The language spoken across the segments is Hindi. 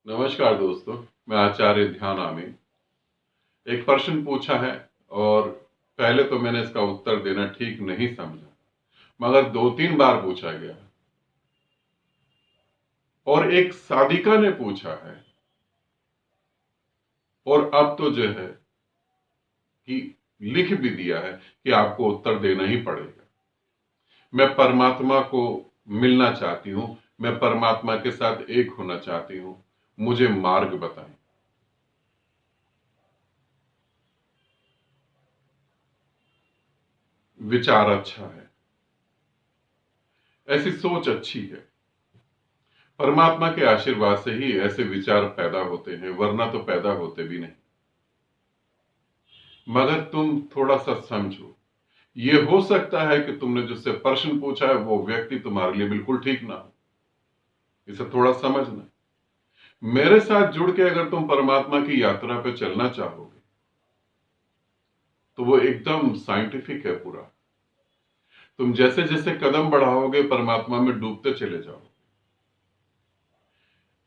नमस्कार दोस्तों, मैं आचार्य ध्यान आमी। एक प्रश्न पूछा है और पहले तो मैंने इसका उत्तर देना ठीक नहीं समझा, मगर 2-3 बार पूछा गया और एक साधिका ने पूछा है और अब तो जो है कि लिख भी दिया है कि आपको उत्तर देना ही पड़ेगा। मैं परमात्मा को मिलना चाहती हूं, मैं परमात्मा के साथ एक होना चाहती हूं, मुझे मार्ग बताएं। विचार अच्छा है, ऐसी सोच अच्छी है। परमात्मा के आशीर्वाद से ही ऐसे विचार पैदा होते हैं, वरना तो पैदा होते भी नहीं। मगर तुम थोड़ा सा समझो, ये हो सकता है कि तुमने जिससे प्रश्न पूछा है वो व्यक्ति तुम्हारे लिए बिल्कुल ठीक ना हो। इसे थोड़ा समझना। मेरे साथ जुड़ के अगर तुम परमात्मा की यात्रा पे चलना चाहोगे तो वो एकदम साइंटिफिक है पूरा। तुम जैसे जैसे कदम बढ़ाओगे परमात्मा में डूबते चले जाओगे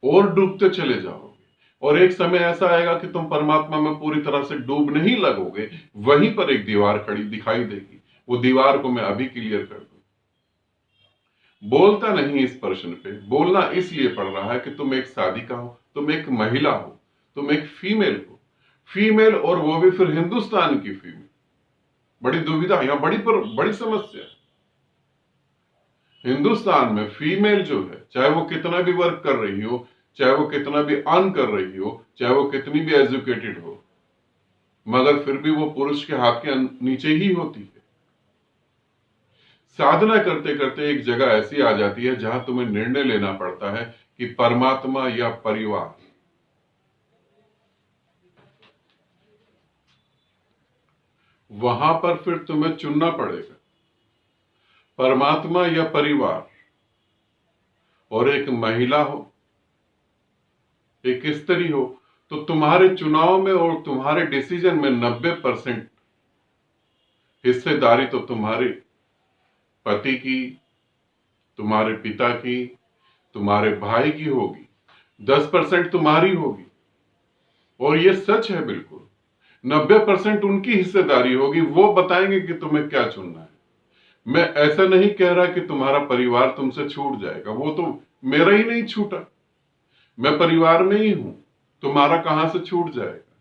और डूबते चले जाओगे, और एक समय ऐसा आएगा कि तुम परमात्मा में पूरी तरह से डूब नहीं लगोगे। वहीं पर एक दीवार खड़ी दिखाई देगी। वो दीवार को मैं अभी क्लियर कर दूं। बोलता नहीं इस प्रश्न पे, बोलना इसलिए पड़ रहा है कि तुम एक साधिका हो, तुम एक महिला हो, तुम एक फीमेल हो। फीमेल, और वो भी फिर हिंदुस्तान की फीमेल। बड़ी दुविधा, यहां बड़ी समस्या। हिंदुस्तान में फीमेल जो है, चाहे वो कितना भी वर्क कर रही हो, चाहे वो कितना भी अर्न कर रही हो, चाहे वो कितनी भी एजुकेटेड हो, मगर फिर भी वो पुरुष के हाथ के नीचे ही होती है। साधना करते करते एक जगह ऐसी आ जाती है जहां तुम्हें निर्णय लेना पड़ता है कि परमात्मा या परिवार। वहां पर फिर तुम्हें चुनना पड़ेगा, परमात्मा या परिवार। और एक महिला हो, एक स्त्री हो, तो तुम्हारे चुनाव में और तुम्हारे डिसीजन में 90% हिस्सेदारी तो तुम्हारे पति की, तुम्हारे पिता की, तुम्हारे भाई की होगी। 10% तुम्हारी होगी। और ये सच है बिल्कुल। 90% उनकी हिस्सेदारी होगी। वो बताएंगे कि तुम्हें क्या चुनना है। मैं ऐसा नहीं कह रहा कि तुम्हारा परिवार तुमसे छूट जाएगा, वो तो मेरा ही नहीं छूटा। मैं परिवार में ही हूं, तुम्हारा कहां से छूट जाएगा।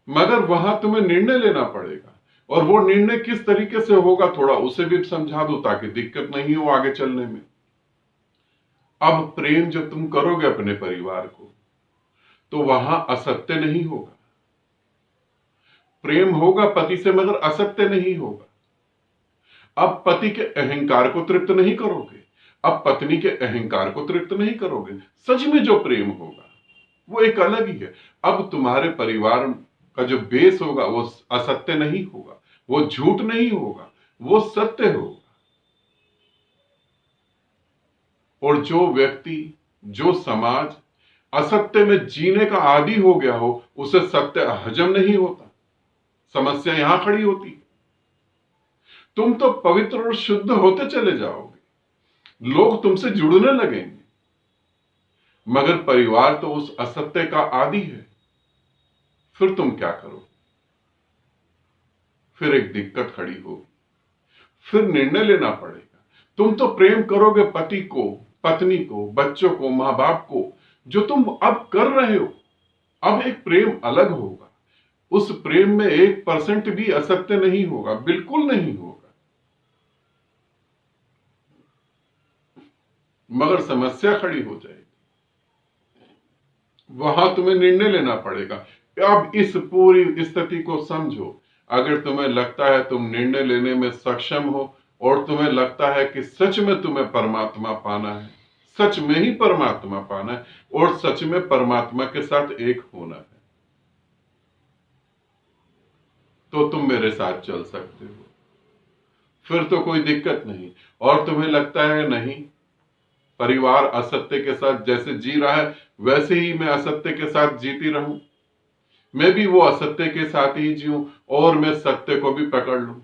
मगर वहां तुम्हें निर्णय लेना पड़ेगा, और वो निर्णय किस तरीके से होगा थोड़ा उसे भी समझा दो ताकि दिक्कत नहीं हो आगे चलने में। अब प्रेम जब तुम करोगे अपने परिवार को, तो वहां असत्य नहीं होगा। प्रेम होगा पति से, मगर असत्य नहीं होगा। अब पति के अहंकार को तृप्त नहीं करोगे, अब पत्नी के अहंकार को तृप्त नहीं करोगे। सच में जो प्रेम होगा वो एक अलग ही है। अब तुम्हारे परिवार का जो बेस होगा वो असत्य नहीं होगा, वो झूठ नहीं होगा, वो सत्य होगा। और जो व्यक्ति, जो समाज असत्य में जीने का आदी हो गया हो, उसे सत्य हजम नहीं होता। समस्या यहां खड़ी होती है। तुम तो पवित्र और शुद्ध होते चले जाओगे, लोग तुमसे जुड़ने लगेंगे, मगर परिवार तो उस असत्य का आदी है। फिर तुम क्या करो? फिर एक दिक्कत खड़ी होगी, फिर निर्णय लेना पड़ेगा। तुम तो प्रेम करोगे पति को, पत्नी को, बच्चों को, मां बाप को, जो तुम अब कर रहे हो। अब एक प्रेम अलग होगा। उस प्रेम में 1% भी असत्य नहीं होगा, बिल्कुल नहीं होगा। मगर समस्या खड़ी हो जाएगी। वहां तुम्हें निर्णय लेना पड़ेगा। अब इस पूरी स्थिति को समझो। अगर तुम्हें लगता है तुम निर्णय लेने में सक्षम हो, और तुम्हें लगता है कि सच में तुम्हें परमात्मा पाना है, सच में ही परमात्मा पाना है, और सच में परमात्मा के साथ एक होना है, तो तुम मेरे साथ चल सकते हो। फिर तो कोई दिक्कत नहीं। और तुम्हें लगता है नहीं, परिवार असत्य के साथ जैसे जी रहा है वैसे ही मैं असत्य के साथ जीती रहूं, मैं भी वो असत्य के साथ ही जीऊं, और मैं सत्य को भी पकड़ लूं,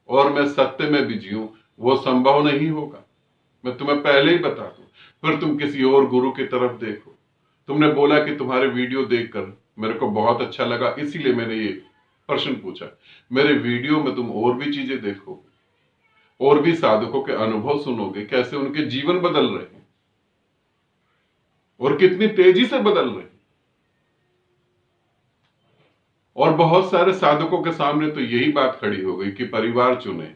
और मैं सत्य में भी जीऊं, वो संभव नहीं होगा। मैं तुम्हें पहले ही बता दूं। फिर तुम किसी और गुरु की तरफ देखो, तुमने बोला कि तुम्हारे वीडियो देखकर मेरे को बहुत अच्छा लगा, इसीलिए मैंने ये प्रश्न पूछा। मेरे वीडियो में तुम और भी चीजें देखोगे, और भी साधकों के अनुभव सुनोगे, कैसे उनके जीवन बदल रहे हैं और कितनी तेजी से बदल रहे हैं। और बहुत सारे साधकों के सामने तो यही बात खड़ी हो गई कि परिवार चुने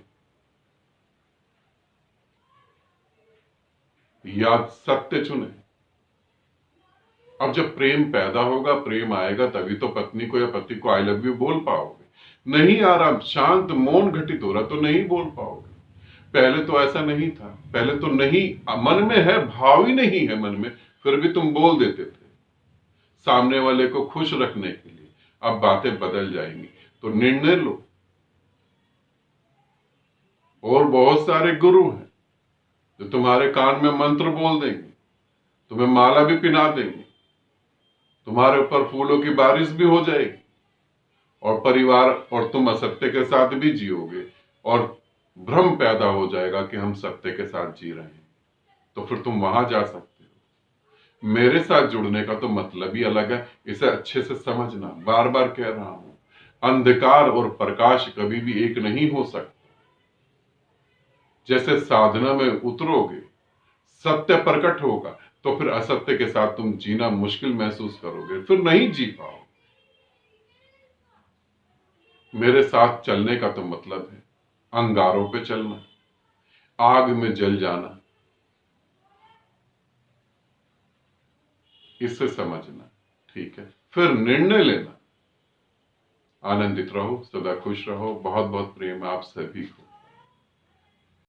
या सत्य चुने। अब जब प्रेम पैदा होगा, प्रेम आएगा, तभी तो पत्नी को या पति को आई लव यू बोल पाओगे। नहीं आ रहा, शांत मौन घटित हो रहा, तो नहीं बोल पाओगे। पहले तो ऐसा नहीं था, पहले तो नहीं, मन में है, भाव ही नहीं है मन में, फिर भी तुम बोल देते थे सामने वाले को खुश रखने के लिए। अब बातें बदल जाएंगी, तो निर्णय लो। और बहुत सारे गुरु हैं जो तुम्हारे कान में मंत्र बोल देंगे, तुम्हें माला भी पिना देंगे, तुम्हारे ऊपर फूलों की बारिश भी हो जाएगी, और परिवार और तुम असत्य के साथ भी जियोगे, और भ्रम पैदा हो जाएगा कि हम सत्य के साथ जी रहे हैं। तो फिर तुम वहां जा सकते हो। मेरे साथ जुड़ने का तो मतलब ही अलग है, इसे अच्छे से समझना। बार बार कह रहा हूं, अंधकार और प्रकाश कभी भी एक नहीं हो सकता। जैसे साधना में उतरोगे, सत्य प्रकट होगा, तो फिर असत्य के साथ तुम जीना मुश्किल महसूस करोगे, फिर नहीं जी पाओगे। मेरे साथ चलने का तो मतलब है अंगारों पे चलना, आग में जल जाना, इसे समझना। ठीक है, फिर निर्णय लेना। आनंदित रहो, सदा खुश रहो। बहुत बहुत प्रेम आप सभी को।